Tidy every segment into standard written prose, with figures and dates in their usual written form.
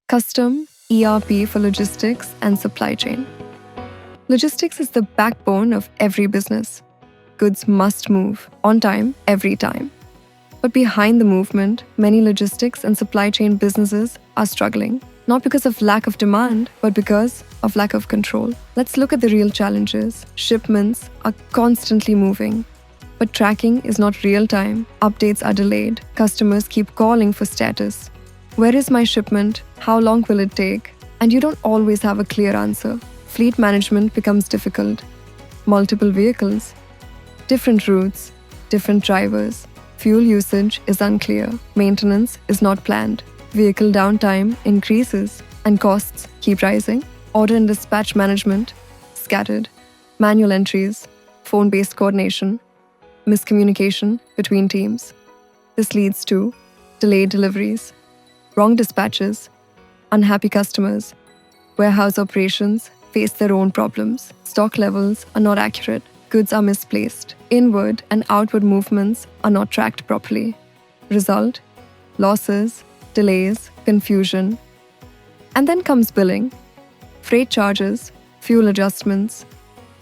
Custom ERP for logistics and supply chain. Logistics is the backbone of every business. Goods must move on time, every time. But behind the movement, many logistics and supply chain businesses are struggling, not because of lack of demand, but because of lack of control. Let's look at the real challenges. Shipments are constantly moving, but tracking is not real time. Updates are delayed. Customers keep calling for status. Where is my shipment? How long will it take? And you don't always have a clear answer. Fleet management becomes difficult. Multiple vehicles, different routes, different drivers. Fuel usage is unclear. Maintenance is not planned. Vehicle downtime increases and costs keep rising. Order and dispatch management scattered. Manual entries, phone-based coordination, miscommunication between teams. This leads to delayed deliveries, wrong dispatches, unhappy customers. Warehouse operations face their own problems. Stock levels are not accurate. Goods are misplaced. Inward and outward movements are not tracked properly. Result: losses, delays, confusion. And then comes billing. Freight charges, fuel adjustments,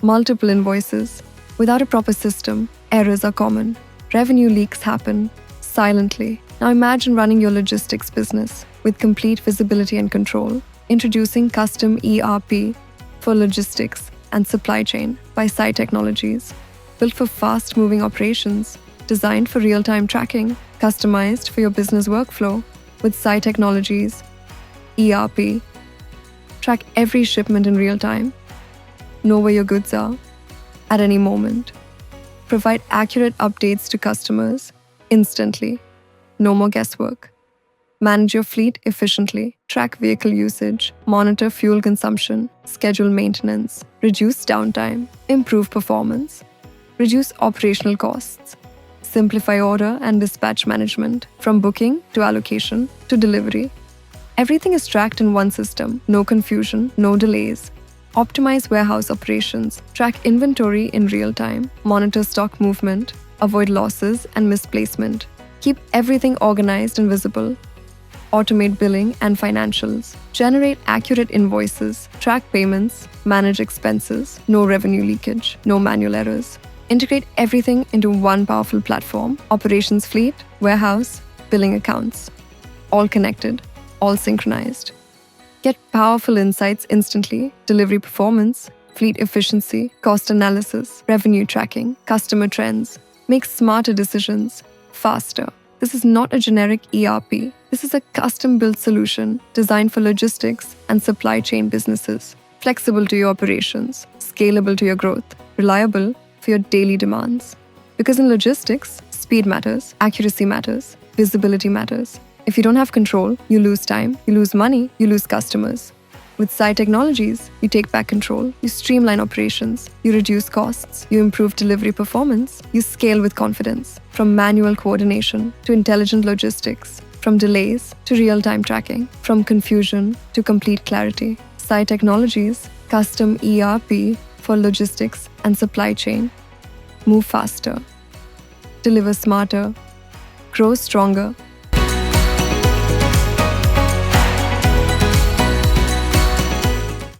multiple invoices. Without a proper system, errors are common. Revenue leaks happen silently. Now imagine running your logistics business with complete visibility and control. Introducing custom ERP for logistics and supply chain by Sai Technologies. Built for fast-moving operations, designed for real-time tracking, customized for your business workflow. With Sai Technologies ERP, track every shipment in real time. Know where your goods are at any moment. Provide accurate updates to customers instantly. No more guesswork. Manage your fleet efficiently. Track vehicle usage. Monitor fuel consumption. Schedule maintenance. Reduce downtime. Improve performance. Reduce operational costs. Simplify order and dispatch management, from booking to allocation to delivery. Everything is tracked in one system. No confusion, no delays. Optimize warehouse operations. Track inventory in real time. Monitor stock movement. Avoid losses and misplacement. Keep everything organized and visible. Automate billing and financials. Generate accurate invoices. Track payments. Manage expenses. No revenue leakage. No manual errors. Integrate everything into one powerful platform. Operations fleet, warehouse, billing accounts. All connected, all synchronized. Get powerful insights instantly. Delivery performance, fleet efficiency, cost analysis, revenue tracking, customer trends. Make smarter decisions faster. This is not a generic ERP. This is a custom-built solution designed for logistics and supply chain businesses. Flexible to your operations, scalable to your growth, reliable for your daily demands. Because in logistics, speed matters, accuracy matters, visibility matters. If you don't have control, you lose time, you lose money, you lose customers. With Sai Technologies, you take back control, you streamline operations, you reduce costs, you improve delivery performance, you scale with confidence. From manual coordination to intelligent logistics, from delays to real-time tracking, from confusion to complete clarity. Sai Technologies, custom ERP for logistics and supply chain. Move faster, deliver smarter, grow stronger,